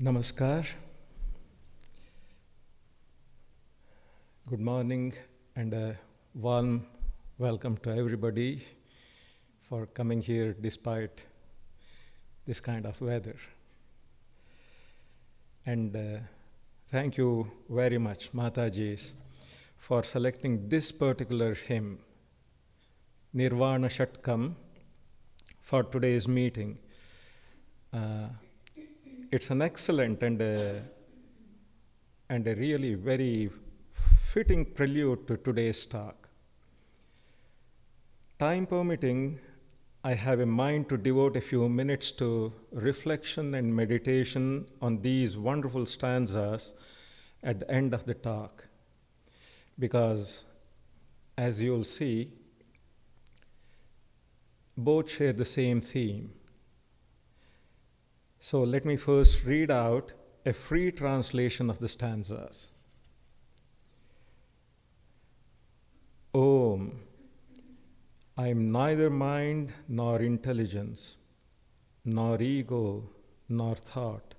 Namaskar. Good morning and a warm welcome to everybody for coming here despite this kind of weather. And thank you very much, Matajis, for selecting this particular hymn, Nirvana Shatkam, for today's meeting. It's an excellent and a really very fitting prelude to today's talk. Time permitting, I have in mind to devote a few minutes to reflection and meditation on these wonderful stanzas at the end of the talk. Because, as you'll see, both share the same theme. So let me first read out a free translation of the stanzas. Om, I am neither mind nor intelligence, nor ego nor thought,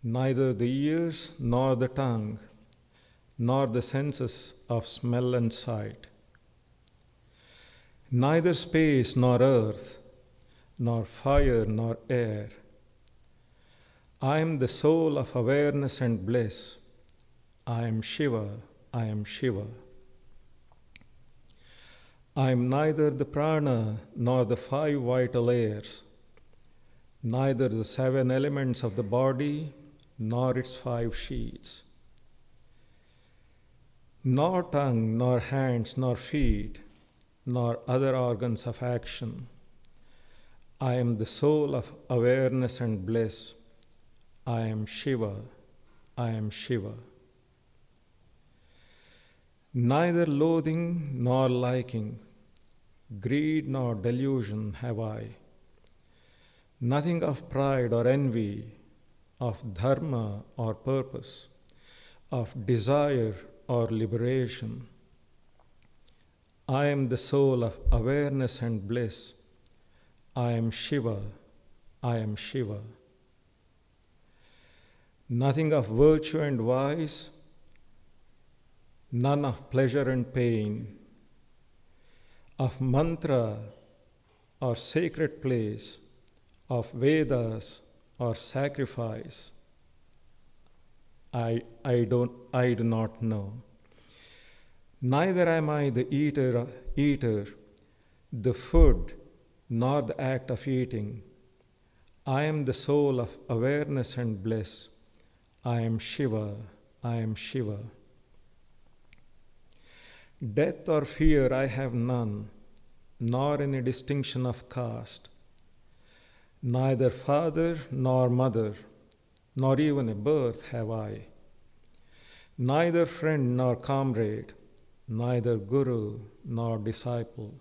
neither the ears nor the tongue, nor the senses of smell and sight, neither space nor earth, nor fire nor air. I am the soul of awareness and bliss. I am Shiva, I am Shiva. I am neither the prana nor the 5 vital airs, neither the 7 elements of the body nor its 5 sheaths, nor tongue, nor hands, nor feet, nor other organs of action. I am the soul of awareness and bliss. I am Shiva, I am Shiva. Neither loathing nor liking, greed nor delusion have I. Nothing of pride or envy, of dharma or purpose, of desire or liberation. I am the soul of awareness and bliss. I am Shiva, I am Shiva. Nothing of virtue and vice, none of pleasure and pain, of mantra or sacred place, of Vedas or sacrifice. I do not know. Neither am I the eater, the food, nor the act of eating. I am the soul of awareness and bliss. I am Shiva, I am Shiva. Death or fear I have none, nor any distinction of caste. Neither father nor mother, nor even a birth have I. Neither friend nor comrade, neither guru nor disciple.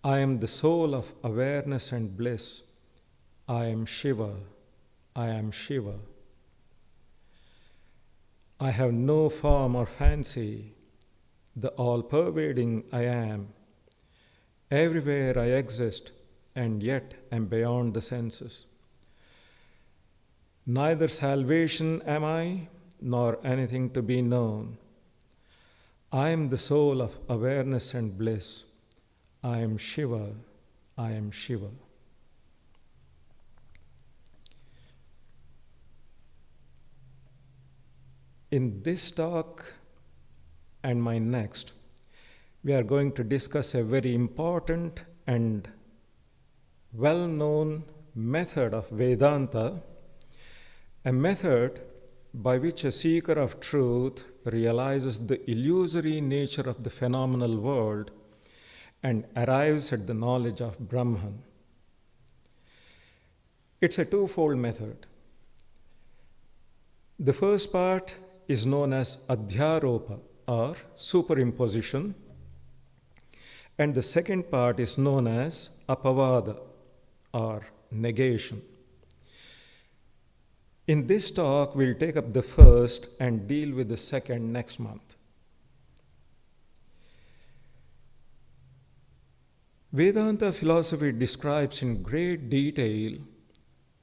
I am the soul of awareness and bliss. I am Shiva, I am Shiva. I have no form or fancy, the all-pervading I am. Everywhere I exist, and yet am beyond the senses. Neither salvation am I, nor anything to be known. I am the soul of awareness and bliss. I am Shiva, I am Shiva. In this talk and my next, we are going to discuss a very important and well-known method of Vedanta, a method by which a seeker of truth realizes the illusory nature of the phenomenal world and arrives at the knowledge of Brahman. It's a twofold method. The first part is known as Adhyāropa or superimposition, and the second part is known as apavāda or negation. In this talk, we'll take up the first and deal with the second next month. Vedanta philosophy describes in great detail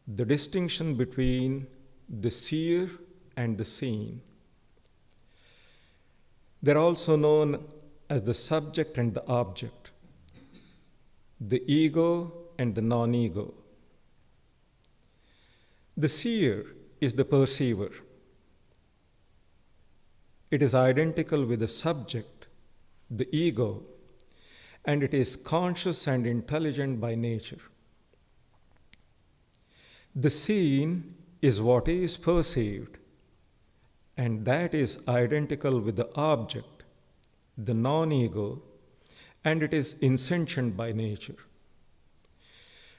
the distinction between the seer and the seen. They're also known as the subject and the object, the ego and the non-ego. The seer is the perceiver. It is identical with the subject, the ego, and it is conscious and intelligent by nature. The seen is what is perceived, and that is identical with the object, the non-ego, and it is insentient by nature.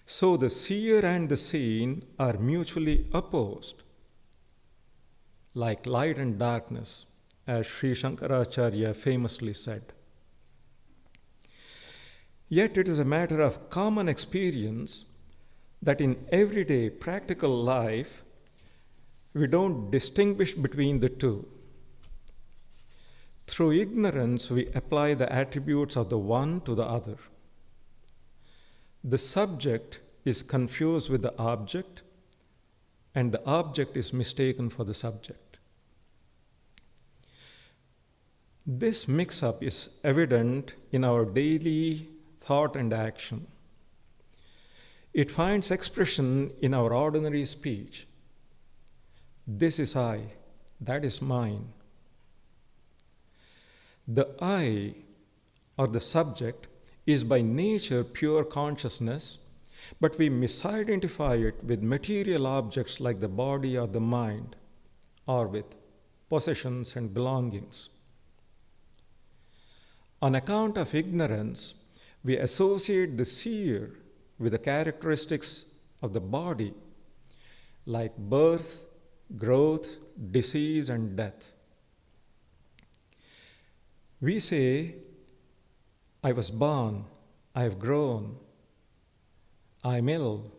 So the seer and the seen are mutually opposed, like light and darkness, as Sri Shankaracharya famously said. Yet it is a matter of common experience that in everyday practical life, we don't distinguish between the two. Through ignorance, we apply the attributes of the one to the other. The subject is confused with the object, and the object is mistaken for the subject. This mix-up is evident in our daily thought and action. It finds expression in our ordinary speech. This is I, that is mine. The I, or the subject, is by nature pure consciousness, but we misidentify it with material objects like the body or the mind, or with possessions and belongings. On account of ignorance, we associate the seer with the characteristics of the body, like birth, growth, disease, and death. We say, I was born, I have grown, I am ill,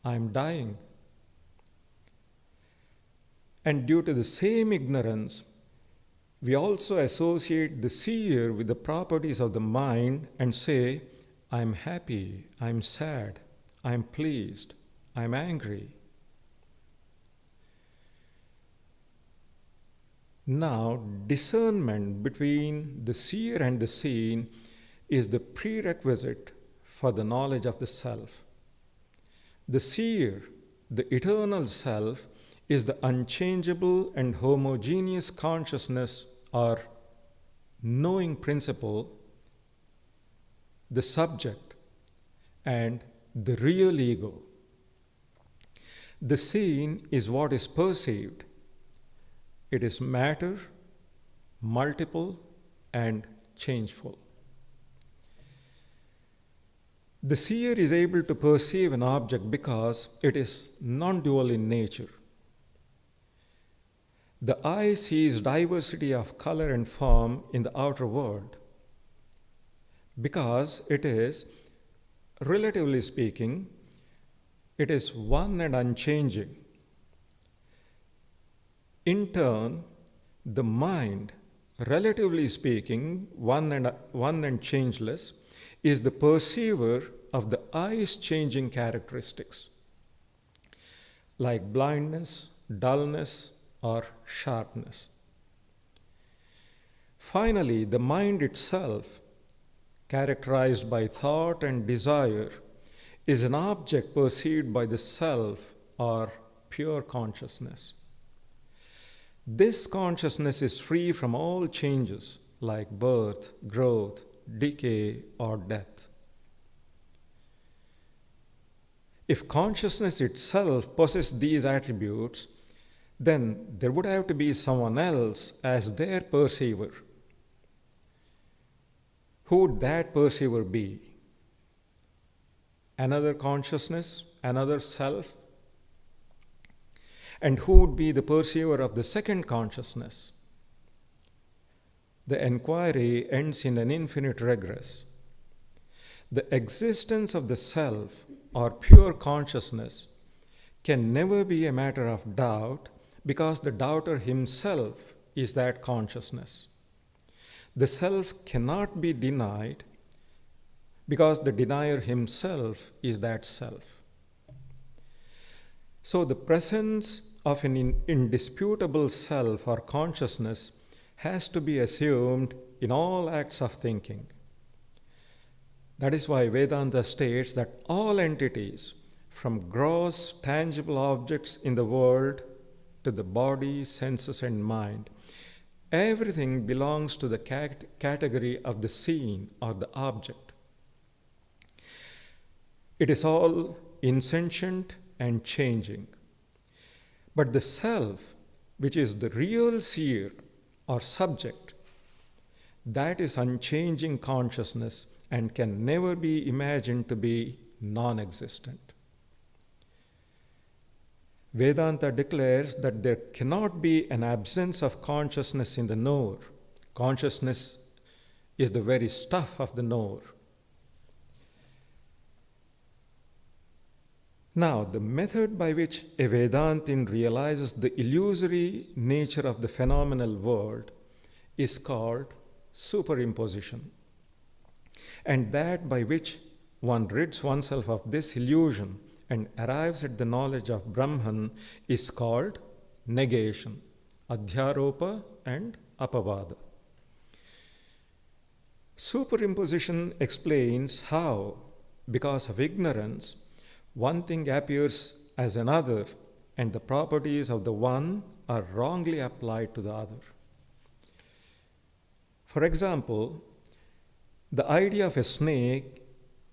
I am dying. And due to the same ignorance, we also associate the seer with the properties of the mind and say, I am happy, I am sad, I am pleased, I am angry. Now, discernment between the seer and the seen is the prerequisite for the knowledge of the self. The seer, the eternal self, is the unchangeable and homogeneous consciousness or knowing principle, the subject, and the real ego. The seen is what is perceived. It is matter, multiple, and changeful. The seer is able to perceive an object because it is non-dual in nature. The eye sees diversity of color and form in the outer world because it is, relatively speaking, it is one and unchanging. In turn, the mind, relatively speaking, one and changeless, is the perceiver of the eye's changing characteristics, like blindness, dullness, or sharpness. Finally, the mind itself, characterized by thought and desire, is an object perceived by the self or pure consciousness. This consciousness is free from all changes like birth, growth, decay, or death. If consciousness itself possessed these attributes, then there would have to be someone else as their perceiver. Who would that perceiver be? Another consciousness, another self? And who would be the perceiver of the second consciousness? The inquiry ends in an infinite regress. The existence of the self or pure consciousness can never be a matter of doubt because the doubter himself is that consciousness. The self cannot be denied because the denier himself is that self. So the presence of an indisputable self or consciousness has to be assumed in all acts of thinking. That is why Vedanta states that all entities, from gross, tangible objects in the world to the body, senses, and mind, everything belongs to the category of the seen or the object. It is all insentient and changing. But the self, which is the real seer or subject, that is unchanging consciousness and can never be imagined to be non-existent. Vedanta declares that there cannot be an absence of consciousness in the knower. Consciousness is the very stuff of the knower. Now, the method by which a Vedantin realizes the illusory nature of the phenomenal world is called superimposition, and that by which one rids oneself of this illusion and arrives at the knowledge of Brahman is called negation, Adhyāropa and apavāda. Superimposition explains how, because of ignorance, one thing appears as another and the properties of the one are wrongly applied to the other. For example, the idea of a snake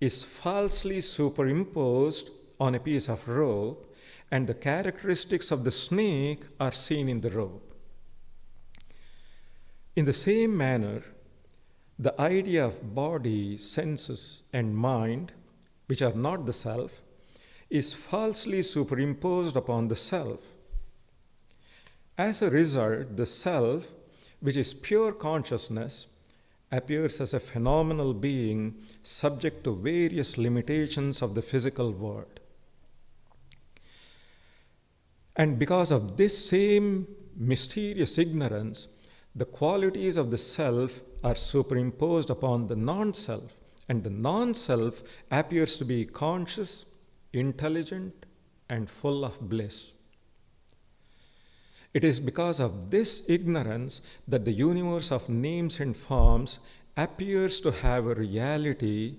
is falsely superimposed on a piece of rope, and the characteristics of the snake are seen in the rope. In the same manner, the idea of body, senses, and mind, which are not the self, is falsely superimposed upon the self. As a result, the self, which is pure consciousness, appears as a phenomenal being subject to various limitations of the physical world. And because of this same mysterious ignorance, the qualities of the self are superimposed upon the non-self, and the non-self appears to be conscious, intelligent, and full of bliss. It is because of this ignorance that the universe of names and forms appears to have a reality,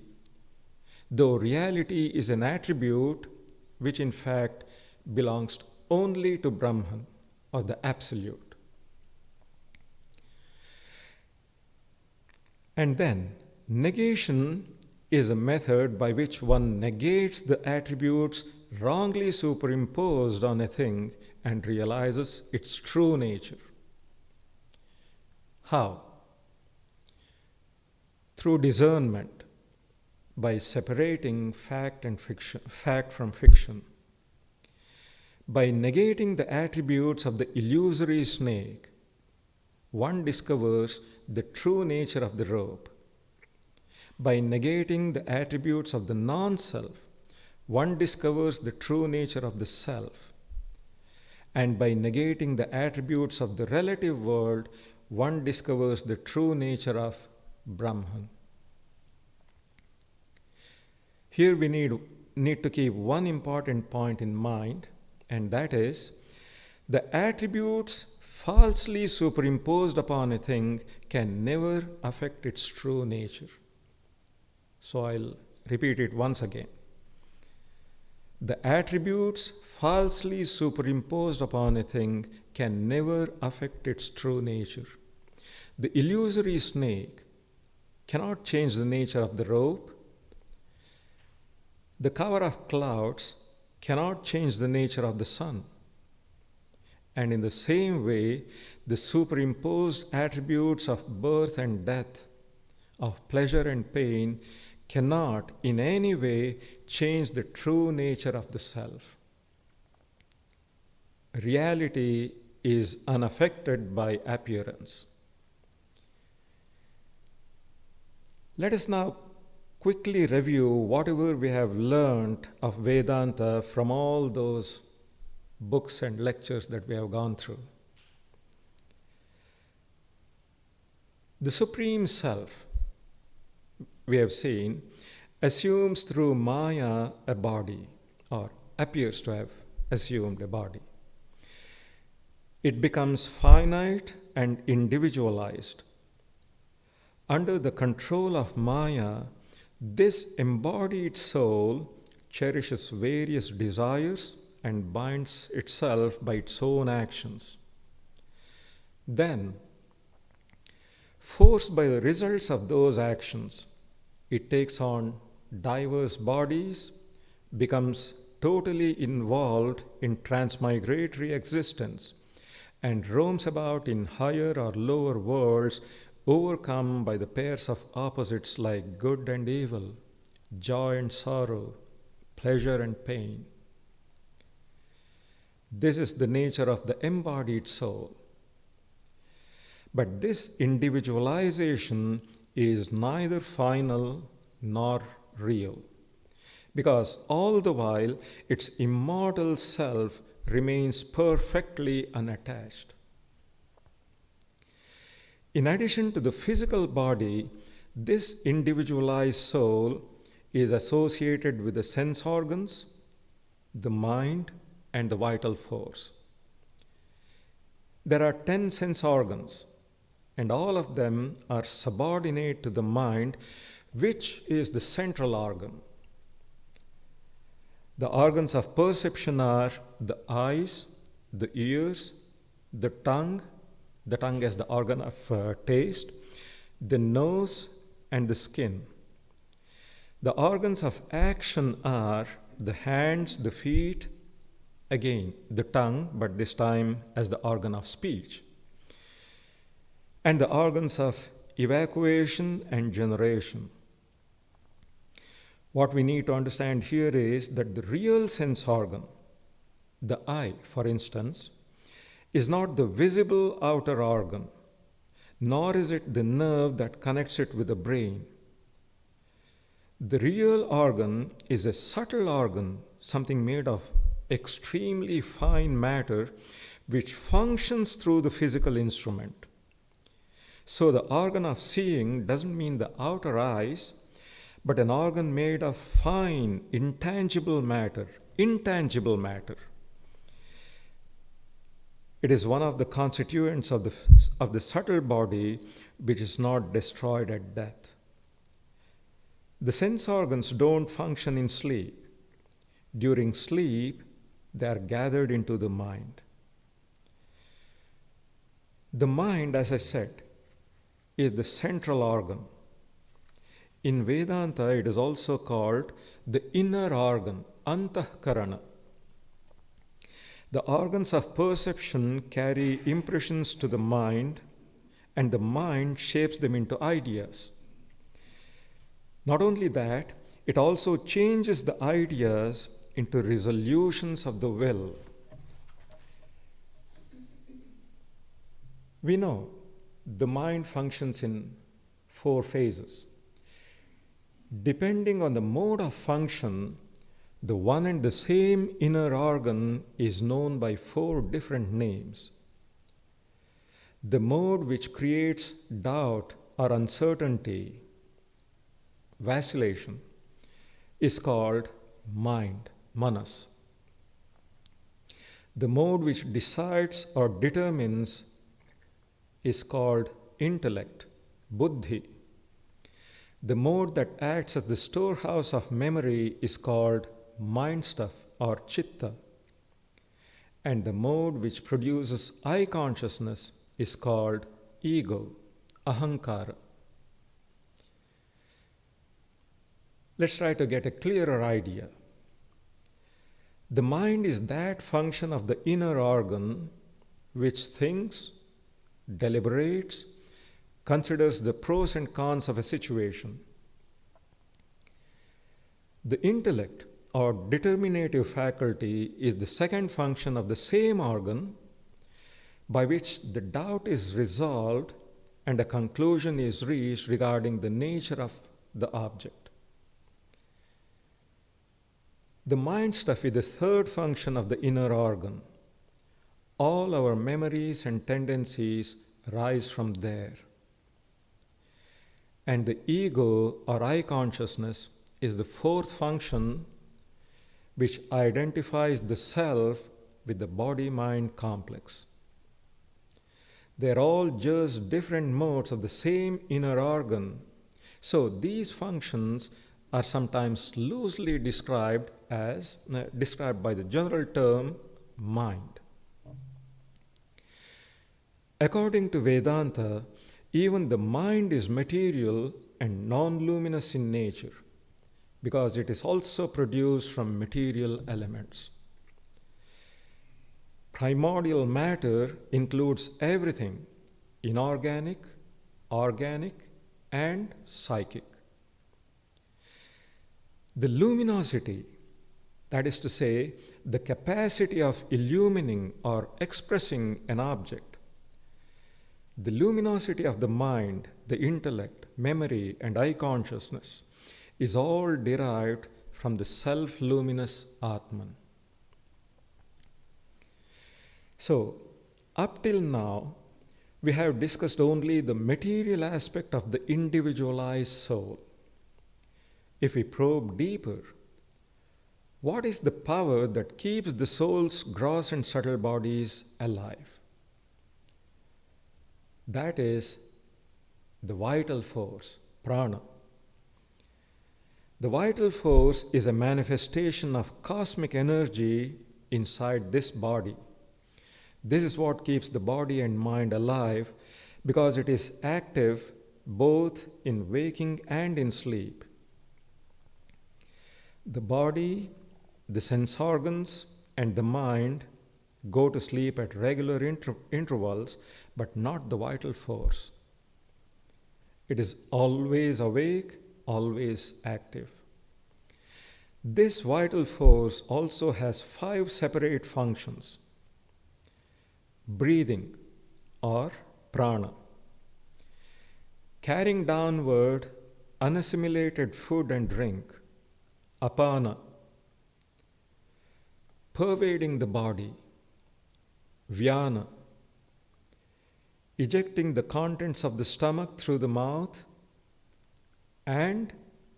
though reality is an attribute which in fact belongs only to Brahman or the Absolute. And then, negation is a method by which one negates the attributes wrongly superimposed on a thing and realizes its true nature. How? Through discernment, by separating fact from fiction. By negating the attributes of the illusory snake, one discovers the true nature of the rope. By negating the attributes of the non-self, one discovers the true nature of the self. And by negating the attributes of the relative world, one discovers the true nature of Brahman. Here we need to keep one important point in mind, and that is, the attributes falsely superimposed upon a thing can never affect its true nature. So I'll repeat it once again. The attributes falsely superimposed upon a thing can never affect its true nature. The illusory snake cannot change the nature of the rope. The cover of clouds cannot change the nature of the sun. And in the same way, the superimposed attributes of birth and death, of pleasure and pain, cannot in any way change the true nature of the self. Reality is unaffected by appearance. Let us now quickly review whatever we have learned of Vedanta from all those books and lectures that we have gone through. The Supreme Self, we have seen, assumes through Maya a body, or appears to have assumed a body. It becomes finite and individualized. Under the control of Maya, this embodied soul cherishes various desires and binds itself by its own actions. Then, forced by the results of those actions, it takes on diverse bodies, becomes totally involved in transmigratory existence, and roams about in higher or lower worlds, overcome by the pairs of opposites like good and evil, joy and sorrow, pleasure and pain. This is the nature of the embodied soul. But this individualization is neither final nor real, because all the while its immortal self remains perfectly unattached. In addition to the physical body, this individualized soul is associated with the sense organs, the mind, and the vital force. There are 10 sense organs, and all of them are subordinate to the mind, which is the central organ. The organs of perception are the eyes, the ears, the tongue as the organ of taste, the nose, and the skin. The organs of action are the hands, the feet, again the tongue, but this time as the organ of speech, and the organs of evacuation and generation. What we need to understand here is that the real sense organ, the eye, for instance, is not the visible outer organ, nor is it the nerve that connects it with the brain. The real organ is a subtle organ, something made of extremely fine matter, which functions through the physical instrument. So the organ of seeing doesn't mean the outer eyes, but an organ made of fine, intangible matter. It is one of the constituents of the subtle body which is not destroyed at death. The sense organs don't function in sleep. During sleep, they are gathered into the mind. The mind, as I said, is the central organ. In Vedanta, it is also called the inner organ, antahkarana. The organs of perception carry impressions to the mind, and the mind shapes them into ideas. Not only that, it also changes the ideas into resolutions of the will. We know the mind functions in 4 phases. Depending on the mode of function, the one and the same inner organ is known by 4 different names. The mode which creates doubt or uncertainty, vacillation, is called mind, manas. The mode which decides or determines is called intellect, buddhi. The mode that acts as the storehouse of memory is called mind stuff or chitta. And the mode which produces I consciousness is called ego, ahankara. Let's try to get a clearer idea. The mind is that function of the inner organ which thinks, deliberates, considers the pros and cons of a situation. The intellect or determinative faculty is the second function of the same organ by which the doubt is resolved and a conclusion is reached regarding the nature of the object. The mind stuff is the third function of the inner organ. All our memories and tendencies rise from there. And the ego or I consciousness is the fourth function which identifies the self with the body-mind complex. They are all just different modes of the same inner organ. So these functions are sometimes loosely described by the general term mind. According to Vedanta, even the mind is material and non-luminous in nature, because it is also produced from material elements. Primordial matter includes everything: inorganic, organic, and psychic. The luminosity, that is to say, the capacity of illumining or expressing an object, the luminosity of the mind, the intellect, memory, and eye consciousness is all derived from the self-luminous Ātman. So, up till now, we have discussed only the material aspect of the individualized soul. If we probe deeper, what is the power that keeps the soul's gross and subtle bodies alive? That is the vital force, prana. The vital force is a manifestation of cosmic energy inside this body. This is what keeps the body and mind alive, because it is active both in waking and in sleep. The body, the sense organs, and the mind go to sleep at regular intervals, but not the vital force. It is always awake, always active. This vital force also has 5 separate functions. Breathing, or prana. Carrying downward unassimilated food and drink, apana. Pervading the body, vyana. Ejecting the contents of the stomach through the mouth, and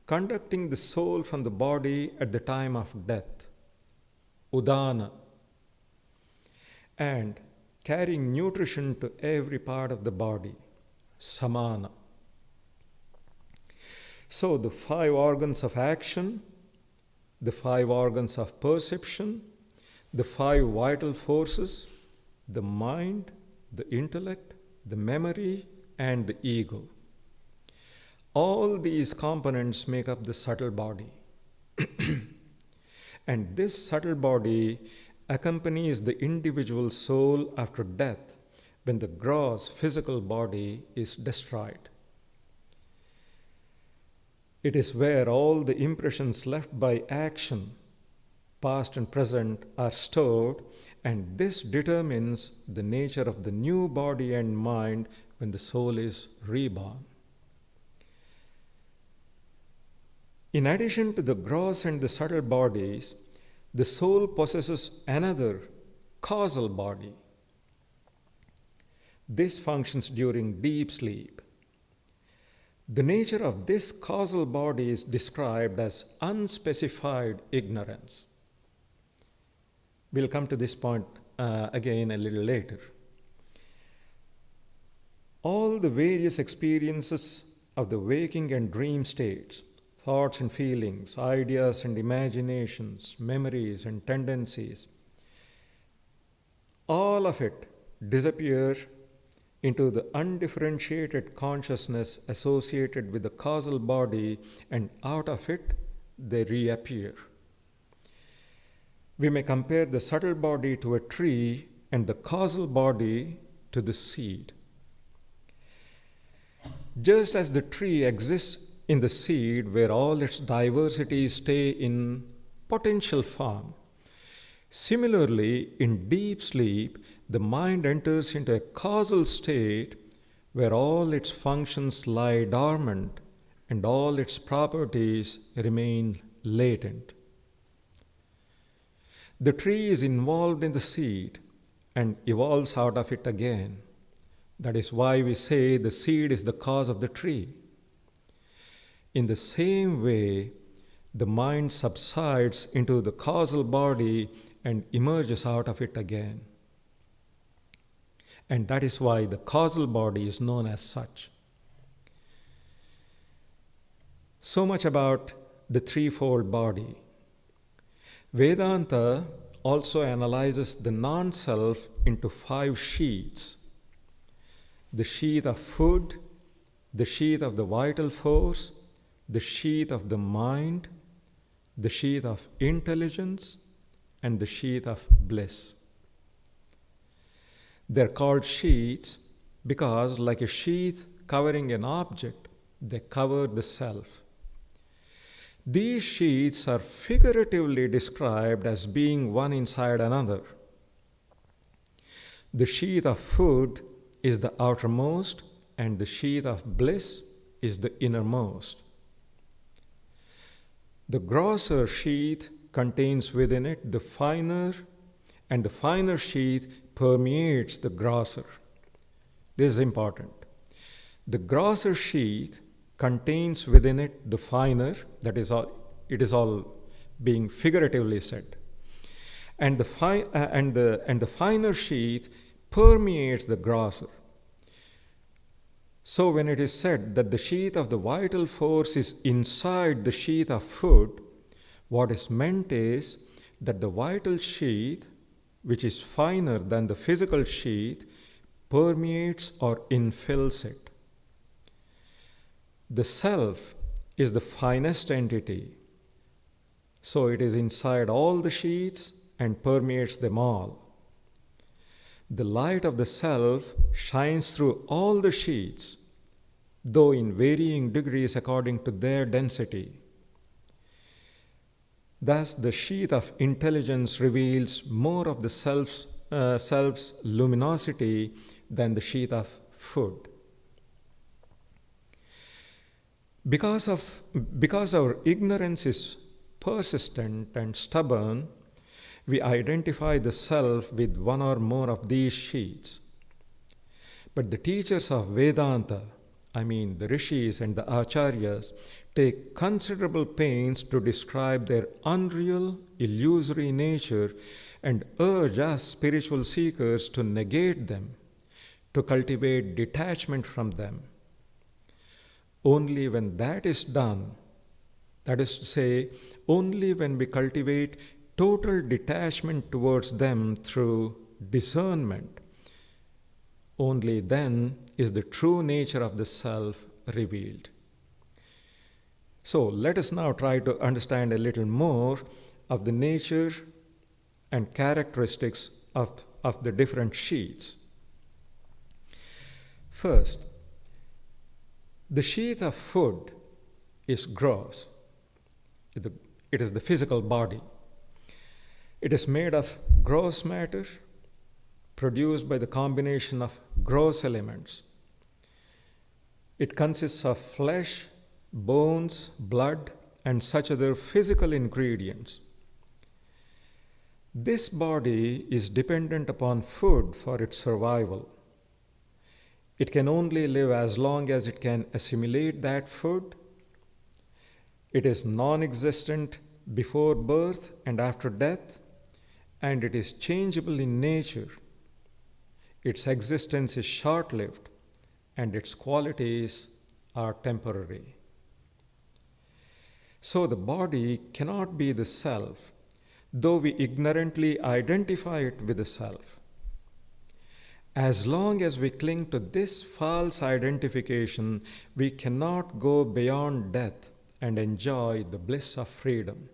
conducting the soul from the body at the time of death, udana. And carrying nutrition to every part of the body, samana. So the 5 organs of action, the 5 organs of perception, the 5 vital forces, the mind, the intellect, the memory, and the ego. All these components make up the subtle body. And this subtle body accompanies the individual soul after death, when the gross physical body is destroyed. It is where all the impressions left by action, past and present, are stored, and this determines the nature of the new body and mind when the soul is reborn. In addition to the gross and the subtle bodies, the soul possesses another causal body. This functions during deep sleep. The nature of this causal body is described as unspecified ignorance. We'll come to this point again a little later. All the various experiences of the waking and dream states, thoughts and feelings, ideas and imaginations, memories and tendencies, all of it disappear into the undifferentiated consciousness associated with the causal body, and out of it they reappear. We may compare the subtle body to a tree and the causal body to the seed. Just as the tree exists in the seed where all its diversities stay in potential form, similarly, in deep sleep, the mind enters into a causal state where all its functions lie dormant and all its properties remain latent. The tree is involved in the seed and evolves out of it again. That is why we say the seed is the cause of the tree. In the same way, the mind subsides into the causal body and emerges out of it again. And that is why the causal body is known as such. So much about the threefold body. Vedanta also analyzes the non-self into 5 sheaths. The sheath of food, the sheath of the vital force, the sheath of the mind, the sheath of intelligence, and the sheath of bliss. They're called sheaths because, like a sheath covering an object, they cover the self. These sheaths are figuratively described as being one inside another. The sheath of food is the outermost, and the sheath of bliss is the innermost. The grosser sheath contains within it the finer, and the finer sheath permeates the grosser. This is important. The grosser sheath contains within it the finer, that is all, it is all being figuratively said. And the finer sheath permeates the grosser. So when it is said that the sheath of the vital force is inside the sheath of food, what is meant is that the vital sheath, which is finer than the physical sheath, permeates or infills it. The self is the finest entity, so it is inside all the sheaths and permeates them all. The light of the self shines through all the sheaths, though in varying degrees according to their density. Thus, the sheath of intelligence reveals more of the self's luminosity than the sheath of food. Because our ignorance is persistent and stubborn, we identify the self with one or more of these sheaths. But the teachers of Vedanta, the rishis and the acharyas, take considerable pains to describe their unreal, illusory nature and urge us spiritual seekers to negate them, to cultivate detachment from them. Only when that is done, that is to say, only when we cultivate total detachment towards them through discernment, only then is the true nature of the self revealed. So let us now try to understand a little more of the nature and characteristics of the different sheaths. First, the sheath of food is gross. It is the physical body. It is made of gross matter produced by the combination of gross elements. It consists of flesh, bones, blood, and such other physical ingredients. This body is dependent upon food for its survival. It can only live as long as it can assimilate that food. It is non-existent before birth and after death, and it is changeable in nature. Its existence is short-lived, and its qualities are temporary. So the body cannot be the self, though we ignorantly identify it with the self. As long as we cling to this false identification, we cannot go beyond death and enjoy the bliss of freedom,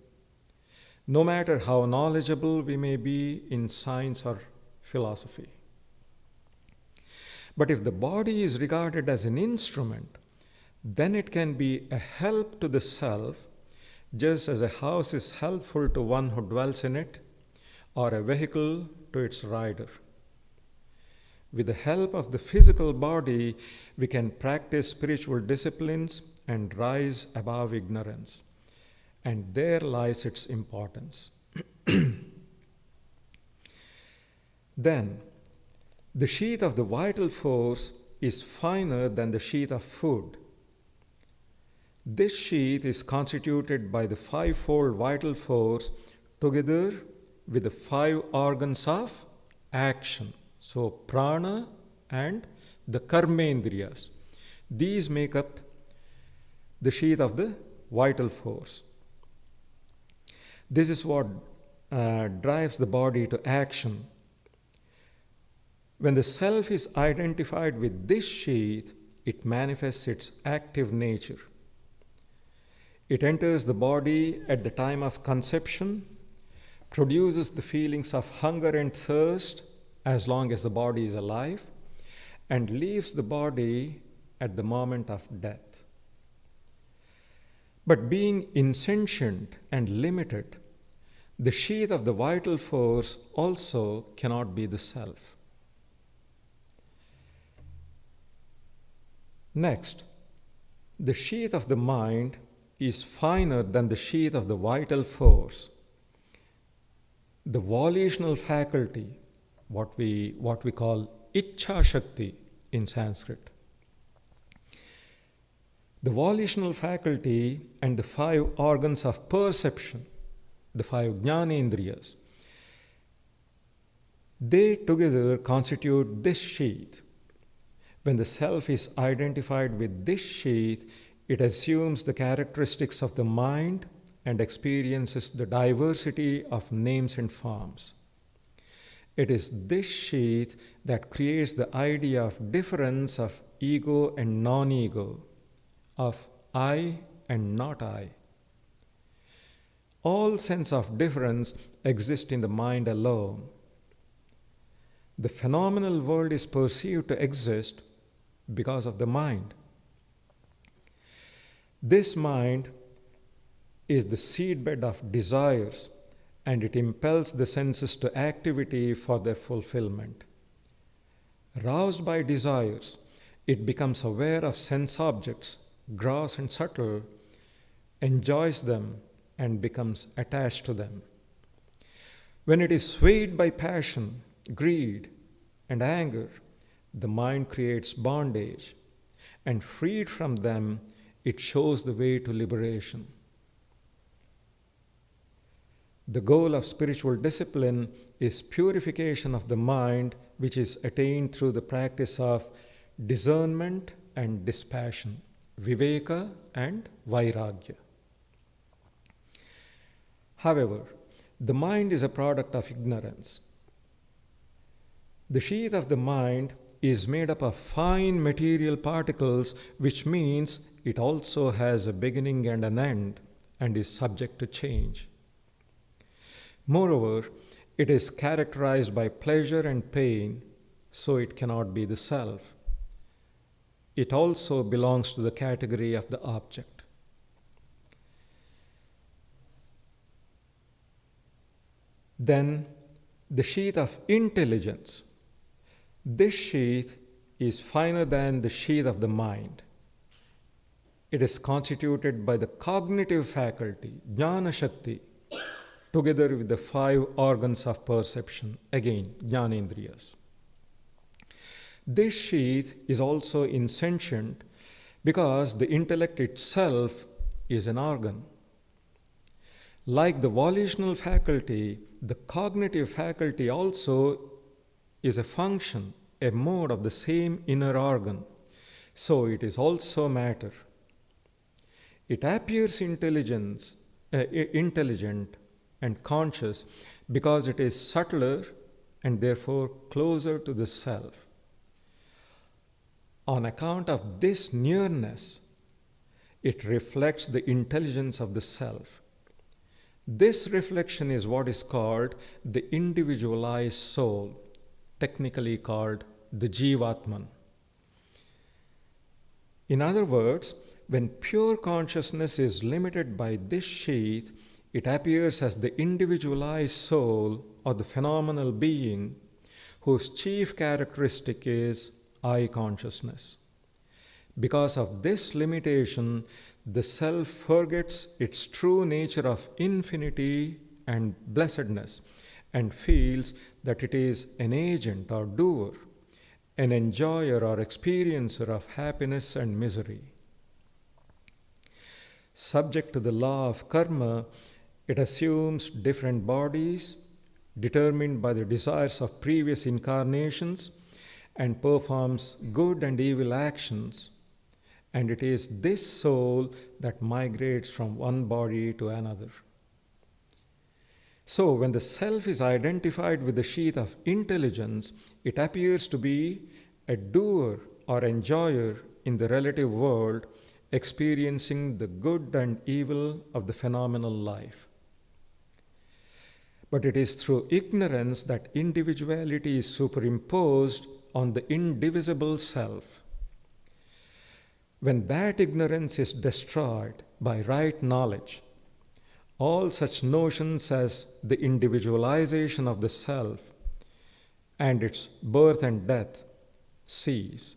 no matter how knowledgeable we may be in science or philosophy. But if the body is regarded as an instrument, then it can be a help to the self, just as a house is helpful to one who dwells in it, or a vehicle to its rider. With the help of the physical body, we can practice spiritual disciplines and rise above ignorance. And there lies its importance. Then, the sheath of the vital force is finer than the sheath of food. This sheath is constituted by the fivefold vital force together with the five organs of action. So, prana and the karmendriyas. These make up the sheath of the vital force. This is what drives the body to action. When the self is identified with this sheath, it manifests its active nature. It enters the body at the time of conception, produces the feelings of hunger and thirst as long as the body is alive, and leaves the body at the moment of death. But being insentient and limited, the sheath of the vital force also cannot be the self. Next, the sheath of the mind is finer than the sheath of the vital force. The volitional faculty, what we call Ichcha Shakti in Sanskrit. The volitional faculty and the five organs of perception, the five jnanendriyas, they together constitute this sheath. When the self is identified with this sheath, it assumes the characteristics of the mind and experiences the diversity of names and forms. It is this sheath that creates the idea of difference of ego and non-ego, of I and not I. All sense of difference exists in the mind alone. The phenomenal world is perceived to exist because of the mind. This mind is the seedbed of desires, and it impels the senses to activity for their fulfillment. Roused by desires, it becomes aware of sense objects, gross and subtle, enjoys them, and becomes attached to them. When it is swayed by passion, greed, and anger, the mind creates bondage, and freed from them, it shows the way to liberation. The goal of spiritual discipline is purification of the mind, which is attained through the practice of discernment and dispassion, viveka and vairagya. However, the mind is a product of ignorance. The sheath of the mind is made up of fine material particles, which means it also has a beginning and an end and is subject to change. Moreover, it is characterized by pleasure and pain, so it cannot be the self. It also belongs to the category of the object. Then, the sheath of intelligence. This sheath is finer than the sheath of the mind. It is constituted by the cognitive faculty, jnana shakti, together with the five organs of perception, again, jnanendriyas. This sheath is also insentient because the intellect itself is an organ. Like the volitional faculty, the cognitive faculty also is a function, a mode of the same inner organ, so it is also matter. It appears intelligent and conscious because it is subtler and therefore closer to the self. On account of this nearness, it reflects the intelligence of the self. This reflection is what is called the individualized soul, technically called the Ātman. In other words, when pure consciousness is limited by this sheath, it appears as the individualized soul or the phenomenal being whose chief characteristic is I consciousness. Because of this limitation, the self forgets its true nature of infinity and blessedness and feels that it is an agent or doer, an enjoyer or experiencer of happiness and misery. Subject to the law of karma, it assumes different bodies determined by the desires of previous incarnations and performs good and evil actions. And it is this soul that migrates from one body to another. So, when the self is identified with the sheath of intelligence, it appears to be a doer or enjoyer in the relative world, experiencing the good and evil of the phenomenal life. But it is through ignorance that individuality is superimposed on the indivisible self. When that ignorance is destroyed by right knowledge, all such notions as the individualization of the self and its birth and death cease,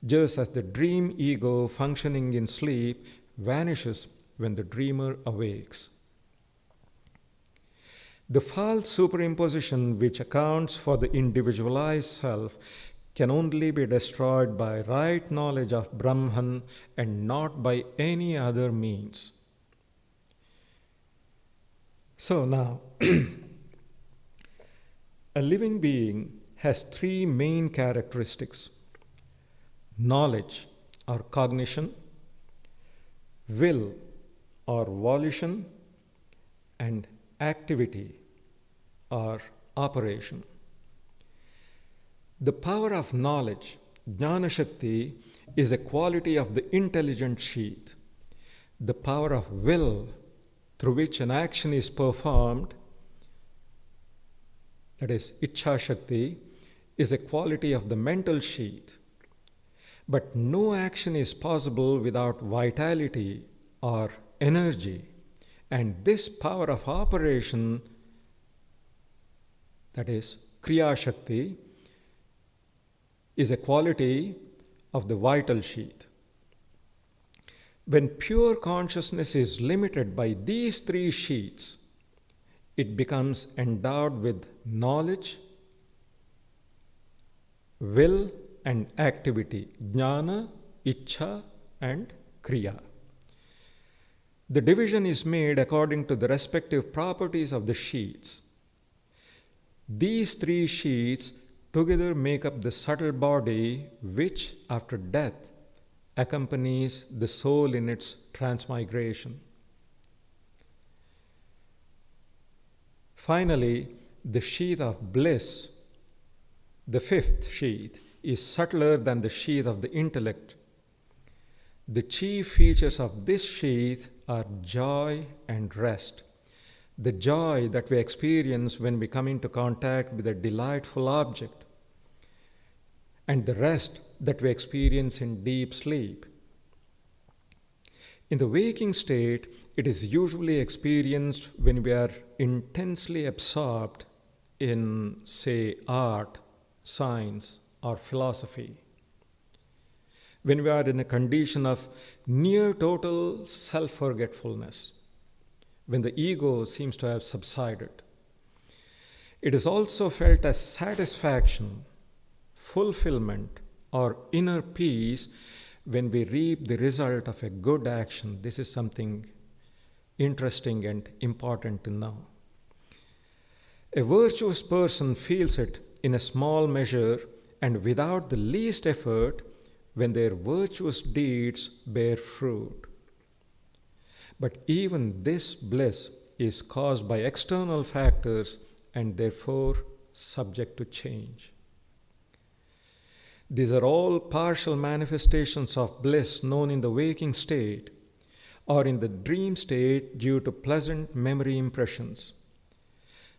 just as the dream ego functioning in sleep vanishes when the dreamer awakes. The false superimposition which accounts for the individualized self can only be destroyed by right knowledge of Brahman and not by any other means. So now, a living being has three main characteristics: knowledge or cognition, will or volition, and activity or operation. The power of knowledge, Jnana Shakti, is a quality of the intelligent sheath. The power of will, through which an action is performed, that is Ichha Shakti, is a quality of the mental sheath. But no action is possible without vitality or energy. And this power of operation, that is Kriya Shakti, is a quality of the vital sheath. When pure consciousness is limited by these three sheaths, it becomes endowed with knowledge, will, and activity, jnana, ichha, and kriya. The division is made according to the respective properties of the sheaths. These three sheaths together make up the subtle body which, after death, accompanies the soul in its transmigration. Finally, the sheath of bliss, the fifth sheath, is subtler than the sheath of the intellect. The chief features of this sheath are joy and rest. The joy that we experience when we come into contact with a delightful object, and the rest that we experience in deep sleep. In the waking state, it is usually experienced when we are intensely absorbed in, say, art, science, or philosophy. When we are in a condition of near total self-forgetfulness, when the ego seems to have subsided. It is also felt as satisfaction, fulfillment, or inner peace when we reap the result of a good action. This is something interesting and important to know. A virtuous person feels it in a small measure and without the least effort when their virtuous deeds bear fruit. But even this bliss is caused by external factors and therefore subject to change. These are all partial manifestations of bliss known in the waking state or in the dream state due to pleasant memory impressions.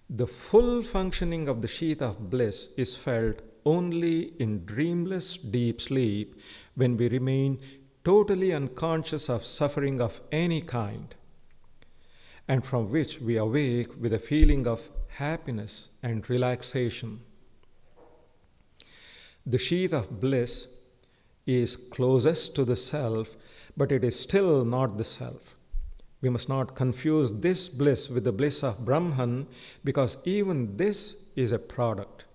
The full functioning of the sheath of bliss is felt only in dreamless deep sleep when we remain totally unconscious of suffering of any kind, and from which we awake with a feeling of happiness and relaxation. The sheath of bliss is closest to the self, but it is still not the self. We must not confuse this bliss with the bliss of Brahman, because even this is a product,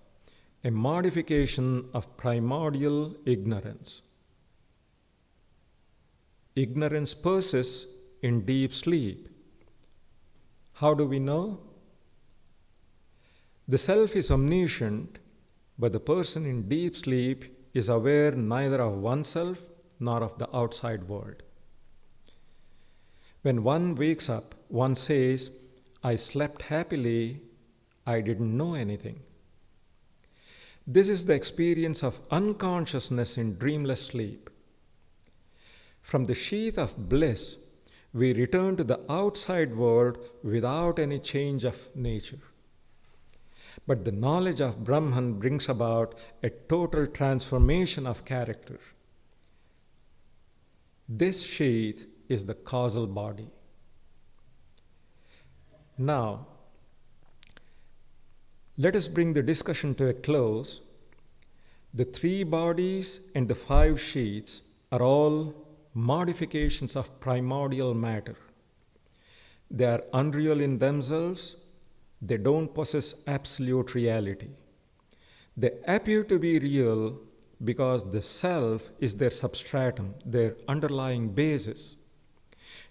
a modification of primordial ignorance. Ignorance persists in deep sleep. How do we know? The self is omniscient, but the person in deep sleep is aware neither of oneself nor of the outside world. When one wakes up, one says, "I slept happily, I didn't know anything." This is the experience of unconsciousness in dreamless sleep. From the sheath of bliss, we return to the outside world without any change of nature. But the knowledge of Brahman brings about a total transformation of character. This sheath is the causal body. Now, let us bring the discussion to a close. The 3 bodies and the 5 sheaths are all modifications of primordial matter. They are unreal in themselves. They don't possess absolute reality. They appear to be real because the self is their substratum, their underlying basis.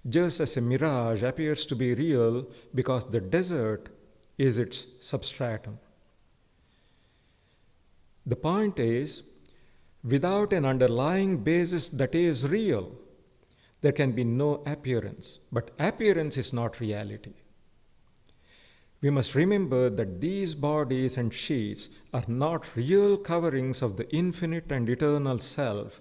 Just as a mirage appears to be real because the desert is its substratum. The point is, without an underlying basis that is real, there can be no appearance. But appearance is not reality. We must remember that these bodies and sheaths are not real coverings of the infinite and eternal self.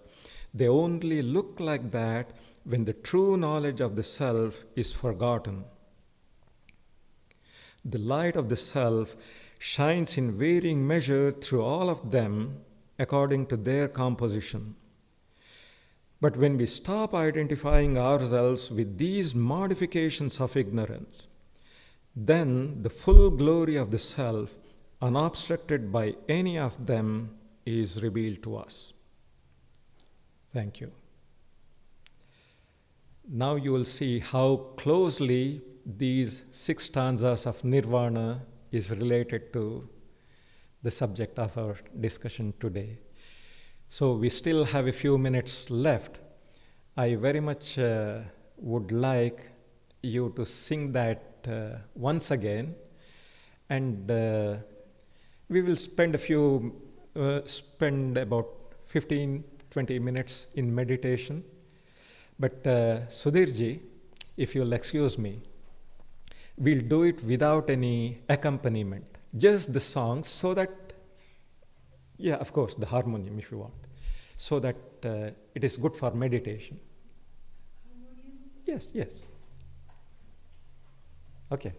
They only look like that when the true knowledge of the self is forgotten. The light of the self shines in varying measure through all of them according to their composition. But when we stop identifying ourselves with these modifications of ignorance, then the full glory of the self, unobstructed by any of them, is revealed to us. Thank you. Now you will see how closely these 6 stanzas of Nirvana is related to the subject of our discussion today. So we still have a few minutes left. I very much would like you to sing that once again, and we will spend about 15-20 minutes in meditation. But Sudhirji, if you'll excuse me, we'll do it without any accompaniment, just the songs, so that, yeah, of course, the harmonium if you want, so that it is good for meditation. Yes, yes. Okay.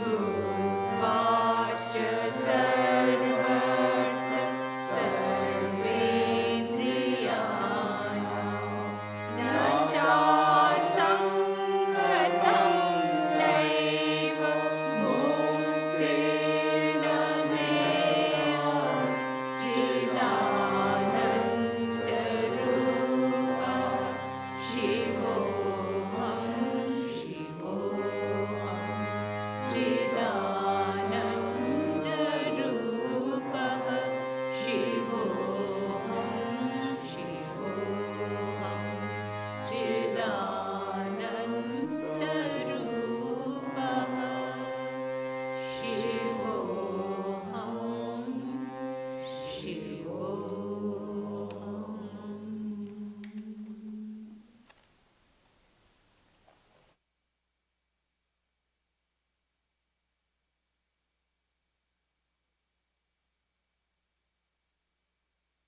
Guru